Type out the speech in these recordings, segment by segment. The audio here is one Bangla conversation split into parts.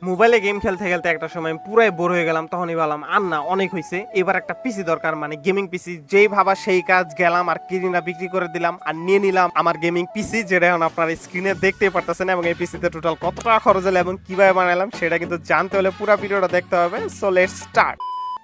মোবাইলে গেম খেলতে খেলতে একটা সময় আমি পুরাই বোর হয়ে গেলাম। তখনই ভাবলাম আর না, অনেক হয়েছে, এবার একটা পিসি দরকার, মানে গেমিং পিসি। যেই ভাবা সেই কাজ, গেলাম আর কিনা বিক্রি করে দিলাম আর নিয়ে নিলাম আমার গেমিং পিসি, যেটা এখন আপনার স্ক্রিনে দেখতেই পারতেছেন। এবং এই পিসিতে টোটাল কত টাকা খরচ হলো এবং কিভাবে বানালাম সেটা কিন্তু জানতে হলে পুরো ভিডিওটা দেখতে হবে। So let's start.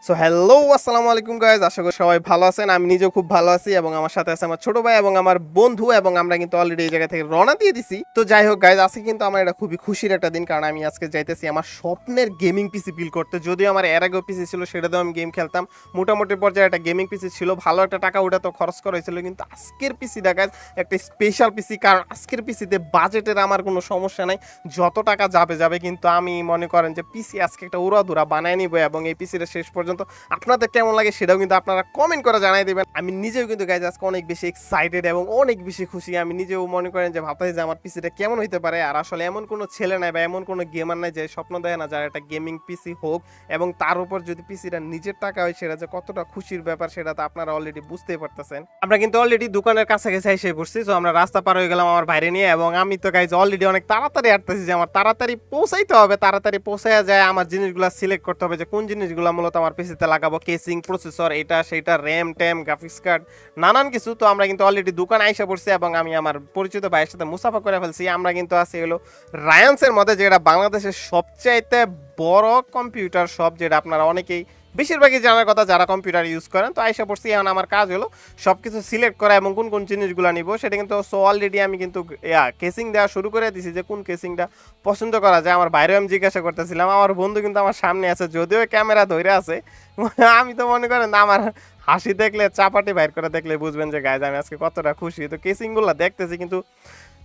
So hello, আসসালামু আলাইকুম গাইজ, আশা করি সবাই ভালো আছেন। আমি নিজেও খুব ভালো আছি এবং আমার সাথে আছে আমার ছোট ভাই এবং আমার বন্ধু, এবং আমরা কিন্তু অলরেডি এই জায়গা থেকে রওনা দিয়ে দিছি। তো যাই হোক গাইজ, আজকে কিন্তু আমার এটা খুবই খুশির একটা দিন, কারণ আমি আজকে যাইতেছি আমার স্বপ্নের গেমিং পিসি বিল করতে। যদিও আমার এর আগেও পিসি ছিল, সেটাতেও আমি গেম খেলতাম, মোটামুটি পর্যায়ে একটা গেমিং পিসি ছিল, ভালো একটা টাকা ওটা তো খরচ করা হয়েছিল। কিন্তু আজকের পিসিটা গাইজ একটা স্পেশাল পিসি, কারণ আজকের পিসিতে বাজেটের আমার কোনো সমস্যা নাই, যত টাকা যাবে যাবে। কিন্তু আমি মনে করেন যে পিসি আজকে একটা উড়াধুরা বানায় নিব, এবং এই পিসিটা শেষ পর্যন্ত আপনাদের কেমন লাগে সেটাও কিন্তু আপনারা কমেন্ট করে জানাই দিবেন। আমি নিজেও কিন্তু গাইজ আজকে অনেক বেশি এক্সাইটেড এবং অনেক বেশি খুশি। আমি নিজেও মনে করেন যে ভাবতেছি যে আমার পিসিটা কেমন হইতে পারে। আর আসলে এমন কোনো ছেলে নাই বা এমন কোনো গেমার নাই যে স্বপ্ন দেয় না যার একটা গেমিং পিসি হোক, এবং তার উপর যদি পিসিটা নিজের টাকা হয়, সেটা যে কতটা খুশির ব্যাপার সেটা তো আপনারা অলরেডি বুঝতেই পারতেছেন। আমরা কিন্তু অলরেডি দোকানের কাছাকাছি এসে পড়ছি। তো আমরা রাস্তা পার হয়ে গেলাম আমার বাইরে নিয়ে, এবং আমি তো গাইজ অলরেডি অনেক তাড়াতাড়ি আসতেছি যে আমার তাড়াতাড়ি পৌঁছাইতে হবে। তাড়াতাড়ি পৌঁছায় যায় আমার জিনিসগুলো সিলেক্ট করতে হবে যে কোন জিনিসগুলো মূলত আমার পিসিতে লাগাবো, কেসিং, প্রসেসর, এটা সেটা, র্যাম ট্যাম, গ্রাফিক্স কার্ড, নানান কিছু। তো আমরা কিন্তু অলরেডি দোকানে আইসা পড়ছি এবং আমি আমার পরিচিত ভাইয়ের সাথে মুসাফা করে ফেলছি। আমরা কিন্তু আছি হলো রায়ান্সের মধ্যে, যেটা বাংলাদেশের সবচাইতে বড় কম্পিউটার শপ, যেটা আপনারা অনেকেই বেশিরভাগই জানার কথা যারা কম্পিউটার ইউজ করেন। তো আইসা পড়ছি, এখন আমার কাজ হলো সব কিছু সিলেক্ট করা এবং কোন কোন জিনিসগুলো নিব সেটা কিন্তু। সো অলরেডি আমি কিন্তু কেসিং দেওয়া শুরু করে দিছি যে কোন কেসিংটা পছন্দ করা যায়। আমার বাইরেও আমি জিজ্ঞাসা করতেছিলাম, আমার বন্ধু কিন্তু আমার সামনে আছে, যদিও ক্যামেরা ধরে আছে। আমি তো মনে করেন আমার হাসি দেখলে, চাপাটি বাইর করে দেখলে বুঝবেন যে গাইজ আমি আজকে কতটা খুশি। তো কেসিংগুলো দেখতেছি, কিন্তু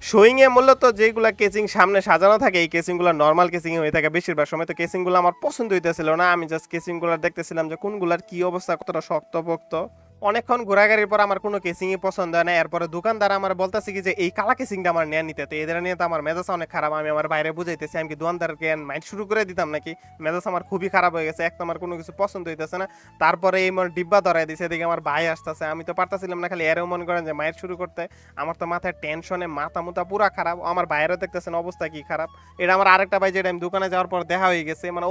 শোয়িং এ মূলত যেগুলা কেসিং সামনে সাজানো থাকে, এই কেসিংগুলো নর্মাল কেসিং হয়ে থাকে বেশিরভাগ সময়। তো কেসিংগুলো আমার পছন্দ হইতেছিল না, আমি জাস্ট কেসিংগুলো দেখতেছিলাম যে কোনগুলার কি অবস্থা, কতটা শক্তপোক্ত। অনেকক্ষণ ঘোরাঘুরির পর আমার কোনো কেসিংই পছন্দ হয় না। এরপরে দোকানদার আমার বলতেছে কি যে এই কালা কেসিংটা আমার নিয়ে নিতে। তো এদের নিয়ে তো আমার মেজাজ অনেক খারাপ। আমি আমার বাইরে বুঝাইতেছি, আমি কি দোকানদারকে মাইন্ড শুরু করে দিতাম নাকি? মেজাজ আমার খুবই খারাপ হয়ে গেছে, এক তো আমার কোনো কিছু পছন্দ হইতেছে না, তারপরে এই মনে ডিব্বা ধরাই দিছে। এদিকে আমার ভাই আসতেছে, আমি তো পারতাছিলাম না, খালি এরও মনে করেন যে মায়ের শুরু করতে। আমার তো মাথায় টেনশনে মাথা মুথা পুরা খারাপ। আমার ভাইয়েরও দেখতেছেন অবস্থা কি খারাপ। এটা আমার আরেকটা ভাই, যেটা আমি দোকানে যাওয়ার পর দেখা হয়ে গেছে, মানে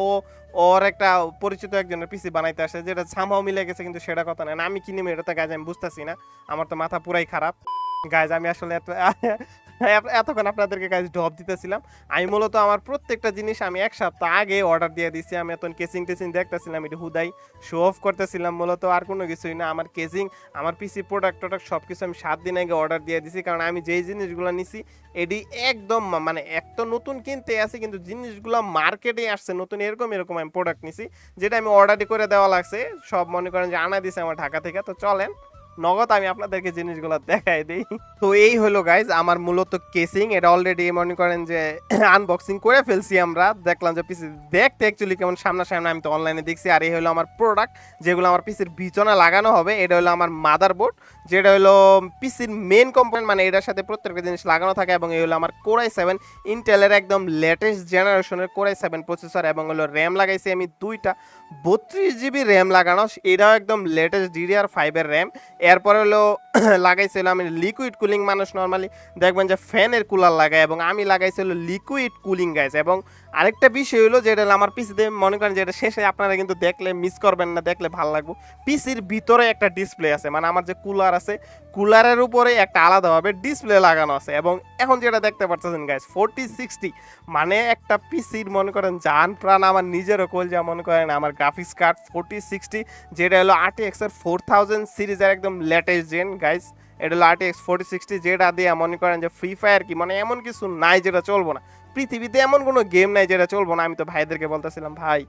ওর একটা পরিচিত একজনের পিসি বানাইতে আসে, যেটা সামহাও মিলে গেছে, কিন্তু সেটা কথা না। আমি কিনে এটা তো গাইজ আমি বুঝতেছি না, আমার তো মাথা পুরাই খারাপ। গাইজ আমি আসলে এতক্ষণ আপনাদেরকে গাইজ ড্রপ দিতেছিলাম। আমি মূলত আমার প্রত্যেকটা জিনিস আমি এক সপ্তাহ আগে অর্ডার দিয়ে দিছি। আমি এখন কেসিং টেসিং দেখতেছিলাম, এটা হুদাই শো অফ করতেছিলাম মূলত, আর কোনো কিছুই না। আমার কেসিং, আমার পিসি প্রোডাক্ট টোডাক্ট সব কিছু আমি 7 দিন আগে অর্ডার দিয়ে দিছি, কারণ আমি যেই জিনিসগুলো নিছি এটি একদম মানে এক তো নতুন কিনতে আছে, কিন্তু জিনিসগুলো মার্কেটে আসছে নতুন, এরকম এরকম আমি প্রোডাক্ট নিছি, যেটা আমি অর্ডারই করে দেওয়া লাগছে। সব মনে করেন যে আনা দিছে আমার ঢাকা থেকে। তো চলেন নগদ আমি আপনাদেরকে জিনিসগুলো দেখাই দিই। তো এই হলো গাইজ আমার মূলত কেসিং। এটা অলরেডি মনে করেন যে আনবক্সিং করে ফেলছি। আমরা দেখলাম যে পিসি দেখতে অ্যাকচুয়ালি কেমন সামনাসামনি, আমি তো অনলাইনে দেখছি। আর এই হলো আমার প্রোডাক্ট, যেগুলো আমার পিসির বিচনা লাগানো হবে। এটা হলো আমার মাদারবোর্ড, যেটা হলো পিসির মেন কম্পোনেন্ট, মানে এটার সাথে প্রত্যেকটা জিনিস লাগানো থাকে। এবং এই হলো আমার কোরাই 7 ইন্টেলের একদম লেটেস্ট জেনারেশনের কোরাই 7 প্রসেসর, এবং হলো র্যাম লাগাইছি আমি দুইটা 32 GB র্যাম লাগানো, এটাও একদম লেটেস্ট DDR5 এর র্যাম। এরপরে হলো লাগাইছিল আমি লিকুইড কুলিং। মানুষ নর্মালি দেখবেন যে ফ্যানের কুলার লাগায়, এবং আমি লাগাইছিল লিকুইড কুলিং গাইস। এবং আরেকটা বিষয় হলো যেটা আমার পিসিতে মনে করেন যে এটা শেষে আপনারা কিন্তু দেখলে মিস করবেন না, দেখলে ভালো লাগবে। পিসির ভিতরে একটা ডিসপ্লে আছে, মানে আমার যে কুলার আছে, কুলারের উপরে একটা আলাদাভাবে ডিসপ্লে লাগানো আছে। এবং এখন যেটা দেখতে পাচ্ছেন গাইস 4060, মানে একটা পিসির মনে করেন জান প্রাণ আমার নিজেরও কল, যা মনে করেন আমার গ্রাফিক্স কার্ড 4060, যেটা হলো RTX এর 4000 সিরিজের একদম লেটেস্ট জেন গাইস। এটা হলো RTX 4060, যেটা দিয়ে মনে করেন যে ফ্রি ফায়ার কি মানে এমন কিছু নাই যেটা চলবো না। পৃথিবীতে এমন কোনো গেম নাই যেটা চলবো না। আমি তো ভাইদেরকে বলতেছিলাম, ভাই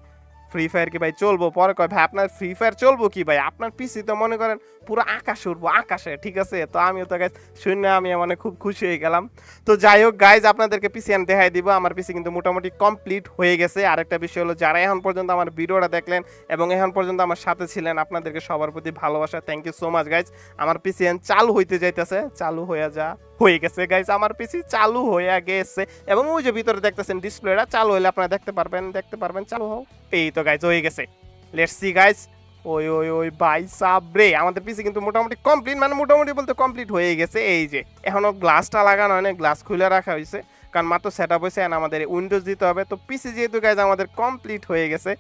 ফ্রি ফায়ার কি ভাই চলবো? পরে কয় ভাই আপনার ফ্রি ফায়ার চলবো কি ভাই, আপনার পিসি তো মনে করেন পুরো আকাশে উঠবো, আকাশে, ঠিক আছে? তো আমিও তো গাইজ শুনে আমি মানে খুব খুশি হয়ে গেলাম। তো যাই হোক গাইজ, আপনাদেরকে পিসি আমি দেখাই দিব। আমার পিসি কিন্তু মোটামুটি কমপ্লিট হয়ে গেছে। আরেকটা বিষয় হলো, যারা এখন পর্যন্ত আমার ভিডিওটা দেখলেন এবং এখন পর্যন্ত আমার সাথে ছিলেন, আপনাদেরকে সবার প্রতি ভালোবাসা, thank you so much guys. আমার পিসি চালু হইতে যাইতেছে, চালু হয়ে গেছে গাইজ, আমার পিসি চালু হয়ে গেছে। এবং ওই যে ভিতরে দেখতেছেন ডিসপ্লেটা চালু হলে আপনারা দেখতে পারবেন চালু হোক। এই তো গাইজ হয়ে গেছে, লেটস সি গাইজ। ওই ওই ওই ভাই সাবরে, আমাদের পিসি কিন্তু মোটামুটি কমপ্লিট, মানে মোটামুটি বলতে কমপ্লিট হয়ে গেছে। এই যে এখনো গ্লাসটা লাগানো হয় না, গ্লাস খুলে রাখা হয়েছে, কারণ মাত্র সেট আপ হয়েছে, আমাদের উইন্ডোজ দিতে হবে। তো পিসি যেহেতু গাইজ আমাদের কমপ্লিট হয়ে গেছে,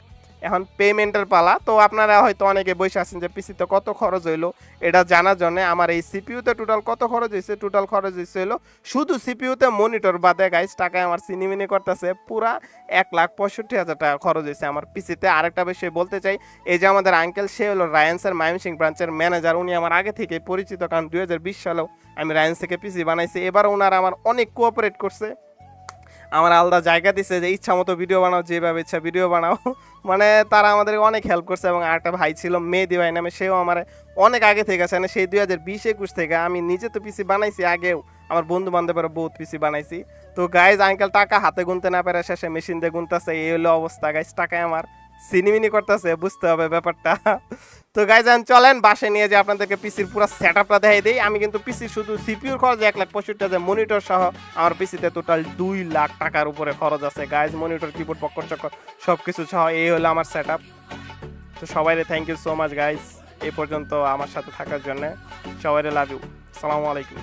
এখন পেমেন্টের পালা। তো আপনারা হয়তো অনেকে বসে আছেন যে পিসিতে কত খরচ হইলো এটা জানার জন্য। আমার এই সিপিইউতে টোটাল কত খরচ হয়েছে, টোটাল খরচ হয়েছে হলো শুধু সিপিইউতে মনিটর বাদে গাইজ টাকায় আমার সিনিমিনি করতেছে পুরা 1,65,000 টাকা খরচ হয়েছে আমার পিসিতে। আরেকটা বিষয় বলতে চাই, এই যে আমাদের আঙ্কেল, সে হলো রায়ান্সের ময়মনসিংহ ব্রাঞ্চের ম্যানেজার। উনি আমার আগে থেকে পরিচিত, কারণ 2020 সালেও আমি রায়ান্স থেকে পিসি বানাইছি। এবার ওনারা আমার অনেক কোঅপারেট করছে, আমার আলাদা জায়গা দিচ্ছে যে ইচ্ছা মতো ভিডিও বানাও, যেভাবে ইচ্ছা ভিডিও বানাও। মানে তারা আমাদের অনেক হেল্প করছে। এবং আরেকটা ভাই ছিল মেহেদি ভাই নামে, সেও আমার অনেক আগে থেকে আছে, মানে সেই 2020-21 থেকে। আমি নিজে তো পিসি বানাইছি আগেও, আমার বন্ধু বান্ধবেরা বহুত পিসি বানাইছি। তো গাইজ আঙ্কেল টাকা হাতে গুনতে না পারে শেষে মেশিন দিয়ে গুনতেছে, এই হলো অবস্থা গাইজ। টাকায় আমার সিনিমিনি করতেছে, বুঝতে হবে ব্যাপারটা। তো গাইজ চলেন বাসে নিয়ে যে আপনাদেরকে পিসির পুরো সেট আপটা দেখাই দিই। আমি কিন্তু পিসি শুধু সিপিউর খরচ 1,65,000, মনিটর সহ আমার পিসিতে টোটাল 2 লাখ টাকার উপরে খরচ আছে গাইজ। মনিটর, কিবোর্ড, পক্কর চক্কর সব কিছু সহ এই হলো আমার সেট আপ। তো সবাইরে thank you so much guys, এই পর্যন্ত আমার সাথে থাকার জন্য। সবাইরে লাভ ইউ, আসসালামু আলাইকুম।